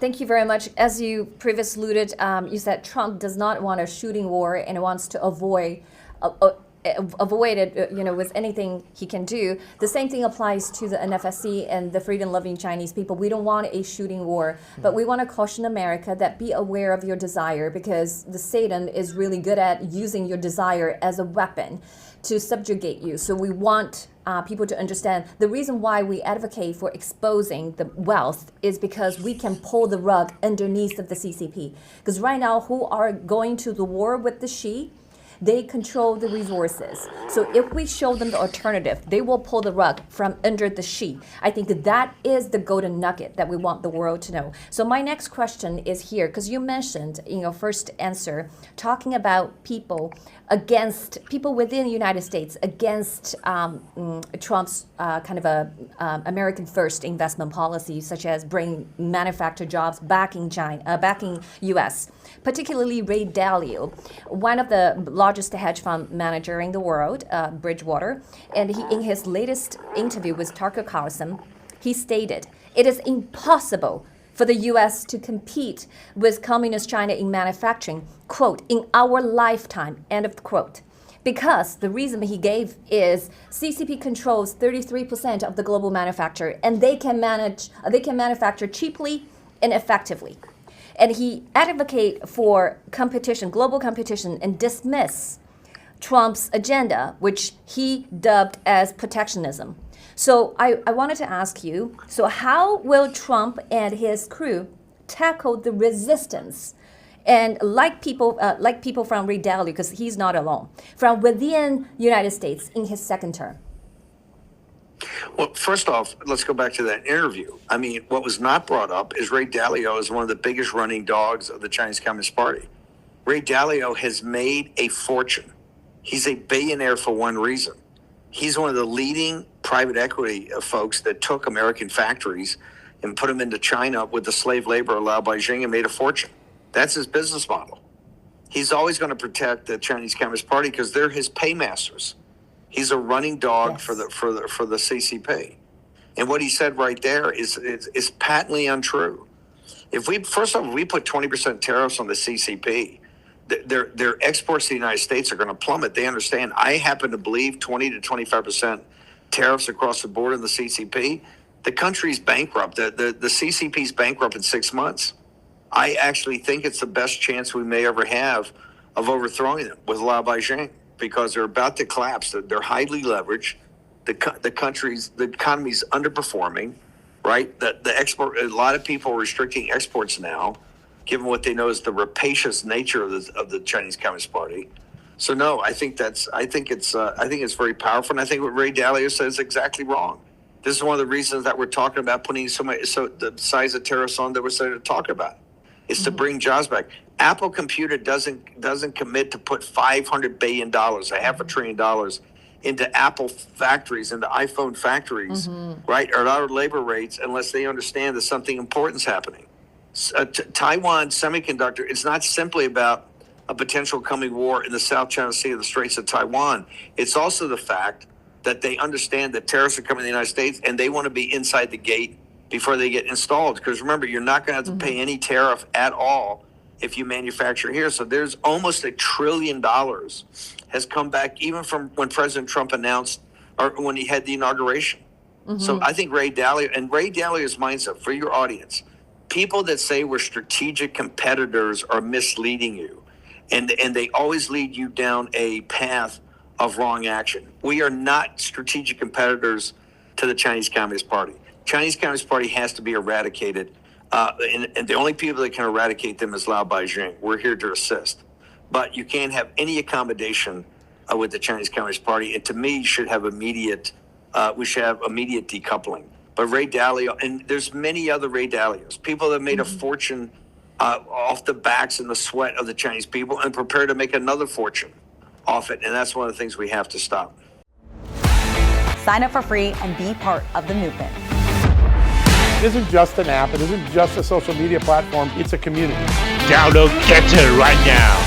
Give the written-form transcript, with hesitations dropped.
Thank you very much. As you previously alluded, you said Trump does not want a shooting war and wants to avoid it, with anything he can do. The same thing applies to the NFSC and the freedom-loving Chinese people. We don't want a shooting war, but we want to caution America that be aware of your desire, because the Satan is really good at using your desire as a weapon to subjugate you. So we want people to understand the reason why we advocate for exposing the wealth is because we can pull the rug underneath of the CCP. Because right now, who are going to the war with the Xi? They control the resources. So if we show them the alternative, they will pull the rug from under the Xi. I think that is the golden nugget that we want the world to know. So my next question is here, because you mentioned in your first answer, talking about people within the United States against Trump's kind of American first investment policy, such as bring manufactured jobs back in U.S., particularly Ray Dalio, one of the largest hedge fund manager in the world, Bridgewater, and in his latest interview with Tucker Carlson, he stated, "It is impossible for the U.S. to compete with communist China in manufacturing, quote, in our lifetime," end of quote. Because the reason he gave is CCP controls 33% of the global manufacture, and they can manufacture cheaply and effectively. And he advocated for competition, global competition, and dismiss Trump's agenda, which he dubbed as protectionism. So I wanted to ask you, so how will Trump and his crew tackle the resistance? And like people from Ray Dalio, because he's not alone, from within the United States in his second term? Well, first off, let's go back to that interview. I mean, what was not brought up is Ray Dalio is one of the biggest running dogs of the Chinese Communist Party. Ray Dalio has made a fortune. He's a billionaire for one reason. He's one of the leading private equity folks that took American factories and put them into China with the slave labor allowed by Xi and made a fortune. That's his business model. He's always going to protect the Chinese Communist Party because they're his paymasters. He's a running dog for the CCP, and what he said right there is patently untrue. If we put 20% tariffs on the CCP, their exports to the United States are going to plummet. They understand. I happen to believe 20 to 25% tariffs across the board in the CCP. The country's bankrupt. The CCP's bankrupt in 6 months. I actually think it's the best chance we may ever have of overthrowing them with Lao Beijing, because they're about to collapse. They're highly leveraged. The economy's underperforming, right? A lot of people are restricting exports now, given what they know is the rapacious nature of the Chinese Communist Party. So no, I think it's very powerful, and I think what Ray Dalio says is exactly wrong. This is one of the reasons that we're talking about putting so the size of tariffs on that we're starting to talk about. It's to bring jobs back. Apple Computer doesn't commit to put $500 billion, $500 billion, into Apple factories, into iPhone factories, right, or at our labor rates, unless they understand that something important is happening. Taiwan Semiconductor, it's not simply about a potential coming war in the South China Sea or the Straits of Taiwan. It's also the fact that they understand that tariffs are coming to the United States, and they want to be inside the gate before they get installed. Because remember, you're not going to have to pay any tariff at all if you manufacture here. So there's almost $1 trillion has come back, even from when President Trump announced, or when he had the inauguration. So I think Ray Dalio's mindset, for your audience, people that say we're strategic competitors are misleading you. And they always lead you down a path of wrong action. We are not strategic competitors to the Chinese Communist Party. Chinese Communist Party has to be eradicated. And the only people that can eradicate them is Lao Beijing. We're here to assist. But you can't have any accommodation with the Chinese Communist Party. And to me, we should have immediate decoupling. But Ray Dalio, and there's many other Ray Dalios, people that made a fortune off the backs and the sweat of the Chinese people and prepare to make another fortune off it. And that's one of the things we have to stop. Sign up for free and be part of the movement. It isn't just an app. It isn't just a social media platform. It's a community. Download Getter right now.